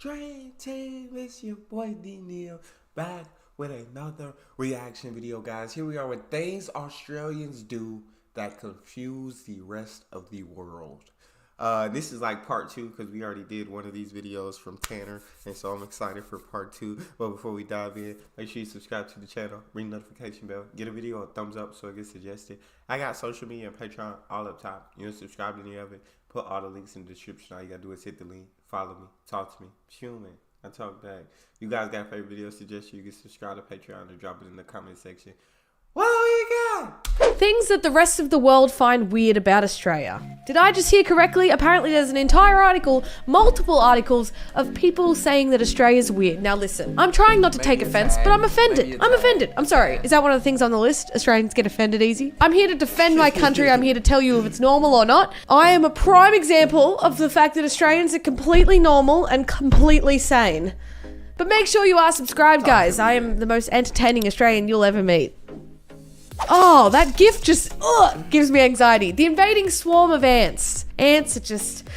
Dream Team, it's your boy Neal back with another reaction video, guys. Here we are with things Australians do that confuse the rest of the world. This is like part two because we already did one of these videos from Tannar, and so I'm excited for part two. But before we dive in, make sure you subscribe to the channel, ring the notification bell, get a video a thumbs up so it gets suggested. I got social media and Patreon all up top. You don't subscribe to any of it, put all the links in the description. All you gotta do is hit the link, follow me, talk to me. Human, I talk back. You guys got a favorite video suggestion? You can subscribe to Patreon or drop it in the comment section. What do you got? Things that the rest of the world find weird about Australia. Did I just hear correctly? Apparently there's an entire article, multiple articles, of people saying that Australia's weird. Now listen, I'm trying not to take offense, but I'm offended. I'm offended. I'm sorry. Is that one of the things on the list? Australians get offended easy? I'm here to defend my country. I'm here to tell you if it's normal or not. I am a prime example of the fact that Australians are completely normal and completely sane. But make sure you are subscribed, guys. I am the most entertaining Australian you'll ever meet. Oh, that gif just gives me anxiety. The invading swarm of ants. Ants are just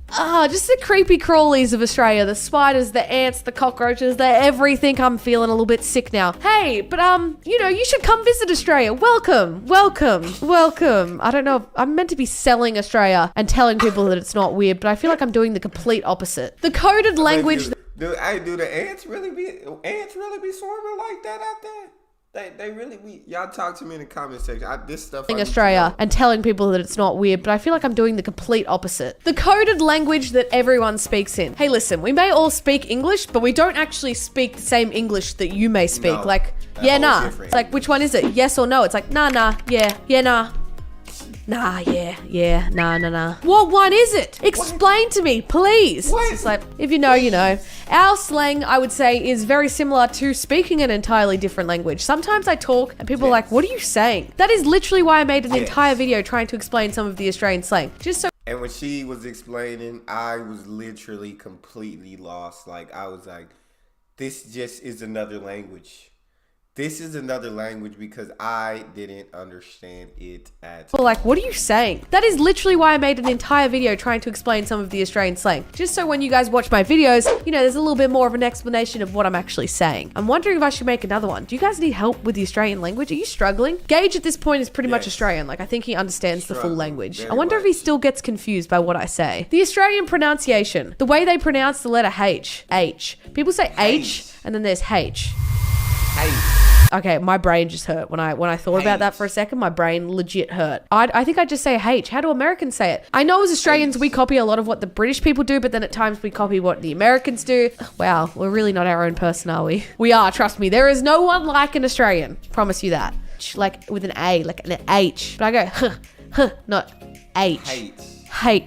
the creepy crawlies of Australia. The spiders, the ants, the cockroaches, the everything. I'm feeling a little bit sick now. Hey, but you know, you should come visit Australia. Welcome, welcome, welcome. I don't know, I'm meant to be selling Australia and telling people that it's not weird, but I feel like I'm doing the complete opposite. The coded language. Do the ants really be swarming like that out there? They really be. Y'all talk to me in the comment section. This stuff In Australia and telling people that it's not weird, but I feel like I'm doing the complete opposite. The coded language that everyone speaks in. Hey, listen, we may all speak English, but we don't actually speak the same English that you may speak. No, like, yeah, nah. different. It's like, which one is it? Yes or no? It's like, nah, yeah, nah. Nah, yeah, nah. What one is it? Explain to me, please. What? It's like, if you know, you know. Our slang, I would say, is very similar to speaking an entirely different language. Sometimes I talk and people are like, what are you saying? That is literally why I made an entire video trying to explain some of the Australian slang. Just so. And when she was explaining, I was literally completely lost. Like, I was like, this just is another language. This is another language because I didn't understand it at all. Like, what are you saying? That is literally why I made an entire video trying to explain some of the Australian slang. Just so when you guys watch my videos, you know, there's a little bit more of an explanation of what I'm actually saying. I'm wondering if I should make another one. Do you guys need help with the Australian language? Are you struggling? Gage at this point is pretty much Australian. Like, I think he understands the full language. I wonder if he still gets confused by what I say. The Australian pronunciation. The way they pronounce the letter H. H. People say H and then there's H. Okay, my brain just hurt when I thought about that for a second. My brain legit hurt. I think I just say H. How do Americans say it? I know as Australians we copy a lot of what the British people do, but then at times we copy what the Americans do. Wow, we're really not our own person, are we? We are, trust me. There is no one like an Australian. Promise you that. Like with an A, like an H. But I go not H. Hate.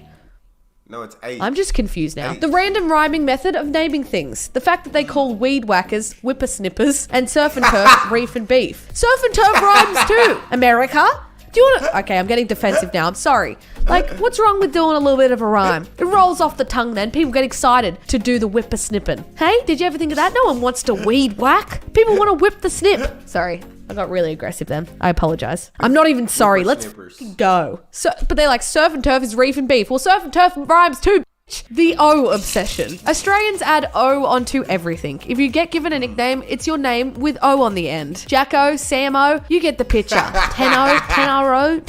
No, it's H. I'm just confused now. The random rhyming method of naming things. The fact that they call weed whackers whippersnippers and surf and turf reef and beef. Surf and turf rhymes too. America? Do you want to? Okay, I'm getting defensive now. I'm sorry. Like, what's wrong with doing a little bit of a rhyme? It rolls off the tongue then. People get excited to do the whippersnipping. Hey, did you ever think of that? No one wants to weed whack. People want to whip the snip. Sorry. I got really aggressive then. I apologize. I'm not even sorry. Let's go. So, but they're like, surf and turf is reef and beef. Well, surf and turf rhymes too, bitch. The O obsession. Australians add O onto everything. If you get given a nickname, it's your name with O on the end. Jacko, Samo, you get the picture. Tannaro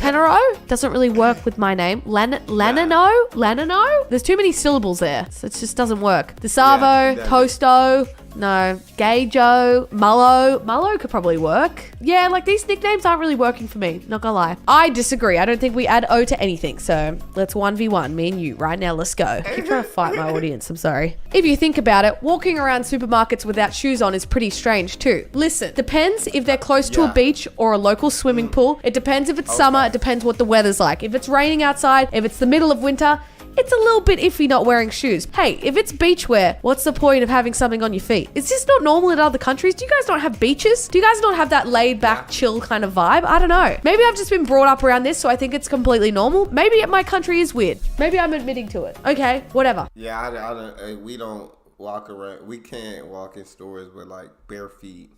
doesn't really work with my name. Lanano? There's too many syllables there, so it just doesn't work. DeSavo, Toasto. No. Gajo, Mullo could probably work. Yeah, like these nicknames aren't really working for me, not gonna lie. I disagree. I don't think we add O to anything. So let's 1v1, me and you right now. Let's go. I keep trying to fight my audience. I'm sorry. If you think about it, walking around supermarkets without shoes on is pretty strange too. Listen, depends if they're close to a beach or a local swimming pool. It depends if it's summer. It depends what the weather's like. If it's raining outside, if it's the middle of winter, it's a little bit iffy not wearing shoes. Hey, if it's beach wear, what's the point of having something on your feet? Is this not normal in other countries? Do you guys not have beaches? Do you guys not have that laid back, chill kind of vibe? I don't know. Maybe I've just been brought up around this, so I think it's completely normal. Maybe my country is weird. Maybe I'm admitting to it. Okay, whatever. Yeah, I don't, we don't walk around. We can't walk in stores with like bare feet.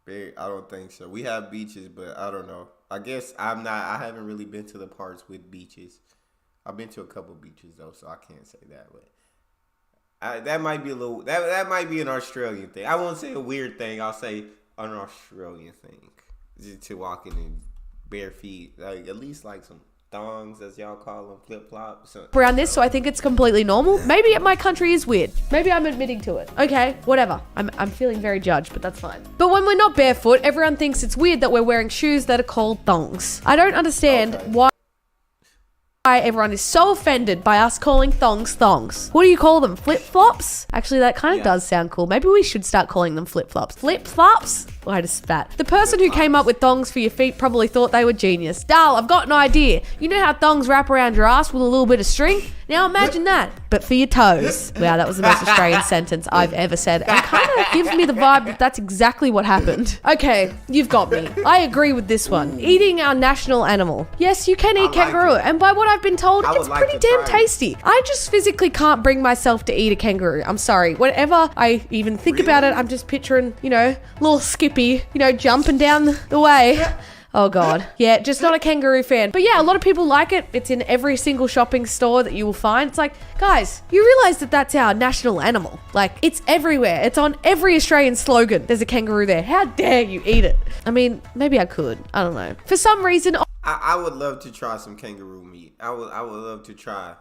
I don't think so. We have beaches, but I don't know. I guess I haven't really been to the parts with beaches. I've been to a couple beaches though, so I can't say that. But That might be a little. That might be an Australian thing. I won't say a weird thing. I'll say an Australian thing. Just to walking in bare feet, like at least like some thongs, as y'all call them, flip flops. Around this, so I think it's completely normal. Maybe my country is weird. Maybe I'm admitting to it. Okay, whatever. I'm feeling very judged, but that's fine. But when we're not barefoot, everyone thinks it's weird that we're wearing shoes that are called thongs. I don't understand why everyone is so offended by us calling thongs thongs. What do you call them? Flip-flops? Actually, that kind of does sound cool. Maybe we should start calling them flip-flops. Flip-flops? Oh, I just spat. The person who came up with thongs for your feet probably thought they were genius. Dal, I've got an idea. You know how thongs wrap around your ass with a little bit of string? Now imagine that, but for your toes. Wow, that was the most Australian sentence I've ever said. And kind of gives me the vibe that that's exactly what happened. Okay, you've got me. I agree with this one. Eating our national animal. Yes, you can eat kangaroo. And by what I've been told, it's pretty damn tasty. I just physically can't bring myself to eat a kangaroo. I'm sorry. Whenever I even think about it, I'm just picturing, little Skippy, jumping down the way. Oh God. Yeah, just not a kangaroo fan. But yeah, a lot of people like it. It's in every single shopping store that you will find. It's like, guys, you realize that that's our national animal. Like, it's everywhere. It's on every Australian slogan. There's a kangaroo there. How dare you eat it? I mean, maybe I could. I don't know. For some reason, I would love to try some kangaroo meat. I would love to try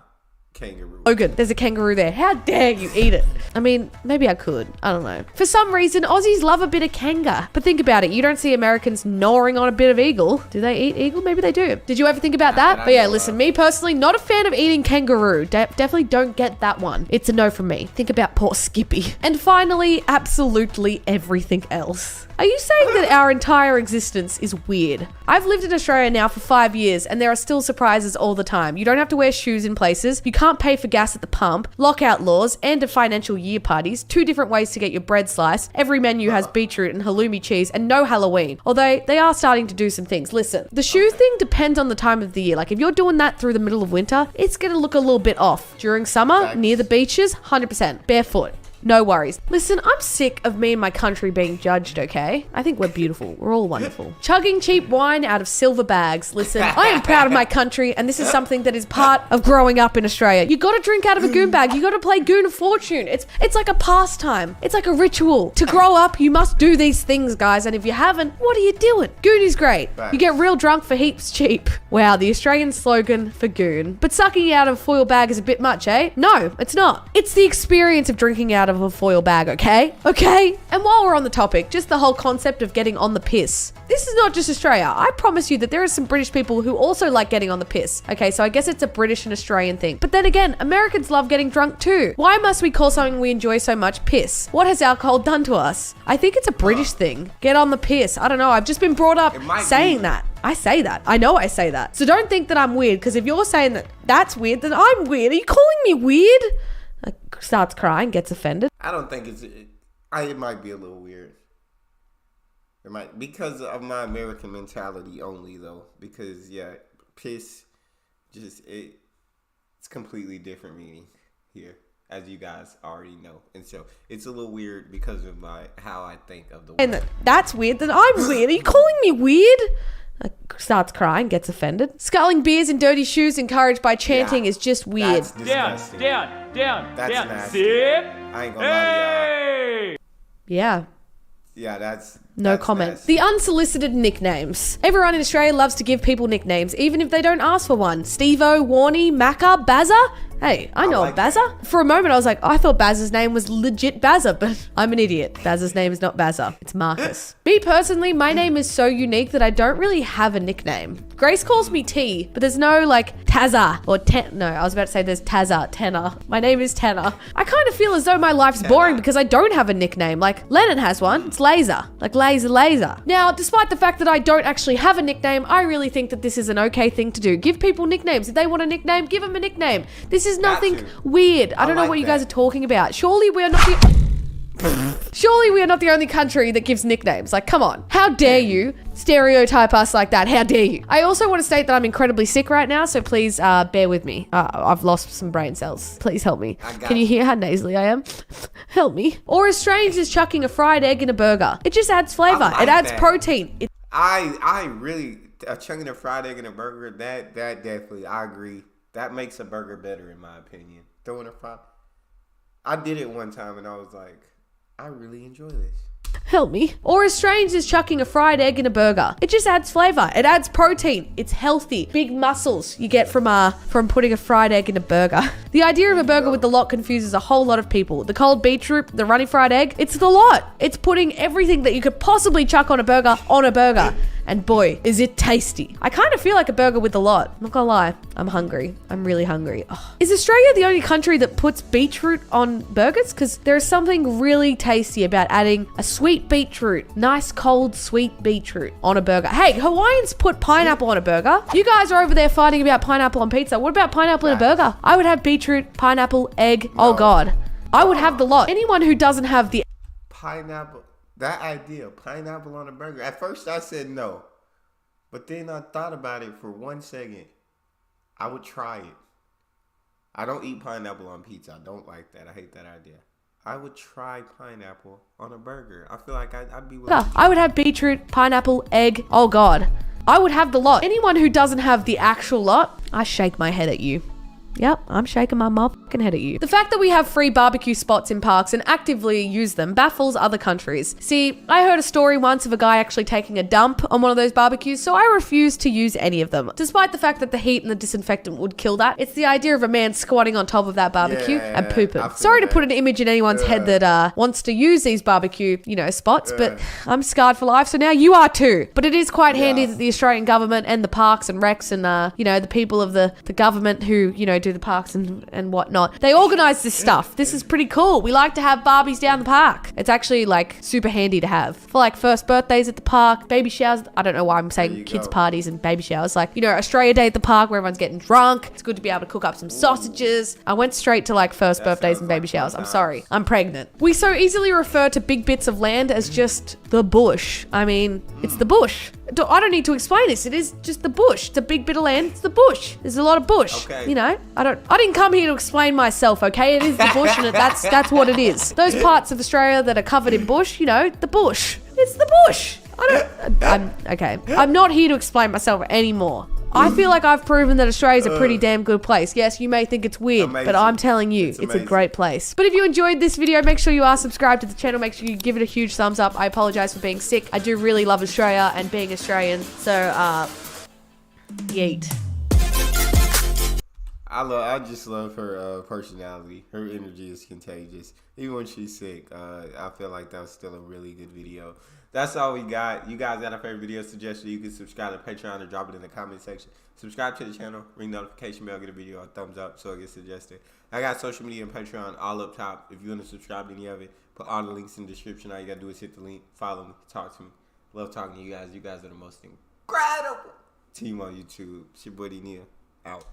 kangaroo. Logan, there's a kangaroo there. How dare you eat it? I mean, maybe I could. I don't know. For some reason, Aussies love a bit of kanga. But think about it. You don't see Americans gnawing on a bit of eagle. Do they eat eagle? Maybe they do. Did you ever think about that? But yeah, listen, me personally, not a fan of eating kangaroo. Definitely don't get that one. It's a no from me. Think about poor Skippy. And finally, absolutely everything else. Are you saying that our entire existence is weird? I've lived in Australia now for 5 years and there are still surprises all the time. You don't have to wear shoes in places. You can't pay for gas at the pump. Lockout laws and financial year parties. 2 different ways to get your bread sliced. Every menu has beetroot and halloumi cheese and no Halloween. Although they are starting to do some things. Listen, the shoe thing depends on the time of the year. Like if you're doing that through the middle of winter, it's going to look a little bit off. During summer, near the beaches, 100% barefoot. No worries. Listen, I'm sick of me and my country being judged, okay? I think we're beautiful. We're all wonderful. Chugging cheap wine out of silver bags. Listen, I am proud of my country, and this is something that is part of growing up in Australia. You gotta drink out of a goon bag. You gotta play Goon of Fortune. It's like a pastime. It's like a ritual. To grow up, you must do these things, guys, and if you haven't, what are you doing? Goon is great. You get real drunk for heaps cheap. Wow, the Australian slogan for goon. But sucking out of a foil bag is a bit much, eh? No, it's not. It's the experience of drinking out of a foil bag, okay? Okay? And while we're on the topic, just the whole concept of getting on the piss. This is not just Australia. I promise you that there are some British people who also like getting on the piss. Okay, so I guess it's a British and Australian thing. But then again, Americans love getting drunk too. Why must we call something we enjoy so much piss? What has alcohol done to us? I think it's a British thing. Get on the piss. I don't know. I've just been brought up saying that. I say that. I know I say that. So don't think that I'm weird, because if you're saying that that's weird, then I'm weird. Are you calling me weird? Like, starts crying, gets offended. I don't think it might be a little weird. It might, because of my American mentality only, though. Because, yeah, piss, it's completely different meaning here, as you guys already know. And so it's a little weird because of how I think of the word. And that's weird, then I'm weird. Are you calling me weird? Like, starts crying, gets offended. Sculling beers in dirty shoes encouraged by chanting is just weird. That's disgusting. Down. That's nasty. Sit. I ain't gonna lie to y'all. Yeah. Yeah, that's No comment. nasty. The unsolicited nicknames. Everyone in Australia loves to give people nicknames, even if they don't ask for one. Steve-O, Warnie, Macca, Bazza. Hey, I know like a Bazza. For a moment, I was like, I thought Bazza's name was legit Bazza, but I'm an idiot. Bazza's name is not Bazza. It's Marcus. Me personally, my name is so unique that I don't really have a nickname. Grace calls me T, but there's no like Tazza or No, I was about to say there's Tazza, Tannar. My name is Tannar. I kind of feel as though my life's boring because I don't have a nickname. Like Lennon has one. It's Laser. Like Laser. Now, despite the fact that I don't actually have a nickname, I really think that this is an okay thing to do. Give people nicknames. If they want a nickname, give them a nickname. This is nothing weird. I don't know what you guys are talking about. Surely we are not the only country that gives nicknames. Like, come on. How dare you stereotype us like that? How dare you? I also want to state that I'm incredibly sick right now, so please bear with me. I've lost some brain cells. Please help me. Can you hear how nasally I am? Help me. Or as strange as chucking a fried egg in a burger. It just adds flavor. It adds protein. I really, chunking a fried egg in a burger, that definitely, I agree. That makes a burger better in my opinion. Throwing a fried. I did it one time and I was like, I really enjoy this. Help me. Or as strange as chucking a fried egg in a burger. It just adds flavor. It adds protein. It's healthy. Big muscles you get from putting a fried egg in a burger. The idea of a burger with the lot confuses a whole lot of people. The cold beetroot, the runny fried egg, it's the lot. It's putting everything that you could possibly chuck on a burger. And boy, is it tasty. I kind of feel like a burger with a lot. I'm not gonna lie. I'm hungry. I'm really hungry. Ugh. Is Australia the only country that puts beetroot on burgers? Because there's something really tasty about adding a sweet beetroot, nice cold sweet beetroot on a burger. Hey, Hawaiians put pineapple on a burger. You guys are over there fighting about pineapple on pizza. What about pineapple in a burger? I would have beetroot, pineapple, egg. No. Oh God. I would have the lot. Anyone who doesn't have the pineapple. That idea, pineapple on a burger. At first I said no. But then I thought about it for 1 second. I would try it. I don't eat pineapple on pizza. I don't like that. I hate that idea. I would try pineapple on a burger. I feel like I'd be willing. I would have beetroot, pineapple, egg. Oh God. I would have the lot. Anyone who doesn't have the actual lot, I shake my head at you. Yep, I'm shaking my motherfucking head at you. The fact that we have free barbecue spots in parks and actively use them baffles other countries. See, I heard a story once of a guy actually taking a dump on one of those barbecues, so I refuse to use any of them. Despite the fact that the heat and the disinfectant would kill that, it's the idea of a man squatting on top of that barbecue and pooping. Sorry to put an image in anyone's head that wants to use these barbecue, spots, but I'm scarred for life, so now you are too. But it is quite handy that the Australian government and the parks and recs and, the people of the government who, do the parks and whatnot. They organize this stuff. This is pretty cool. We like to have Barbies down the park. It's actually super handy to have for first birthdays at the park, baby showers. I don't know why I'm saying kids parties and baby showers. Australia Day at the park where everyone's getting drunk. It's good to be able to cook up some sausages. I went straight to first birthdays and baby showers. I'm sorry. I'm pregnant. We so easily refer to big bits of land as just the bush. I mean, it's the bush. I don't need to explain this. It is just the bush. It's a big bit of land. It's the bush. There's a lot of bush. Okay. I didn't come here to explain myself, okay? It is the bush and that's what it is. Those parts of Australia that are covered in bush, the bush. It's the bush. I'm not here to explain myself anymore. I feel like I've proven that Australia's a pretty damn good place. Yes, you may think it's weird, but I'm telling you, it's a great place. But if you enjoyed this video, make sure you are subscribed to the channel. Make sure you give it a huge thumbs up. I apologize for being sick. I do really love Australia and being Australian. So, yeet. I just love her personality. Her energy is contagious. Even when she's sick, I feel like that was still a really good video. That's all we got. You guys got a favorite video suggestion? You can subscribe to Patreon or drop it in the comment section. Subscribe to the channel, ring notification bell, get a video a thumbs up so it gets suggested. I got social media and Patreon all up top. If you want to subscribe to any of it, put all the links in the description. All you got to do is hit the link, follow me, talk to me. Love talking to you guys. You guys are the most incredible team on YouTube. It's your buddy Neal. Out.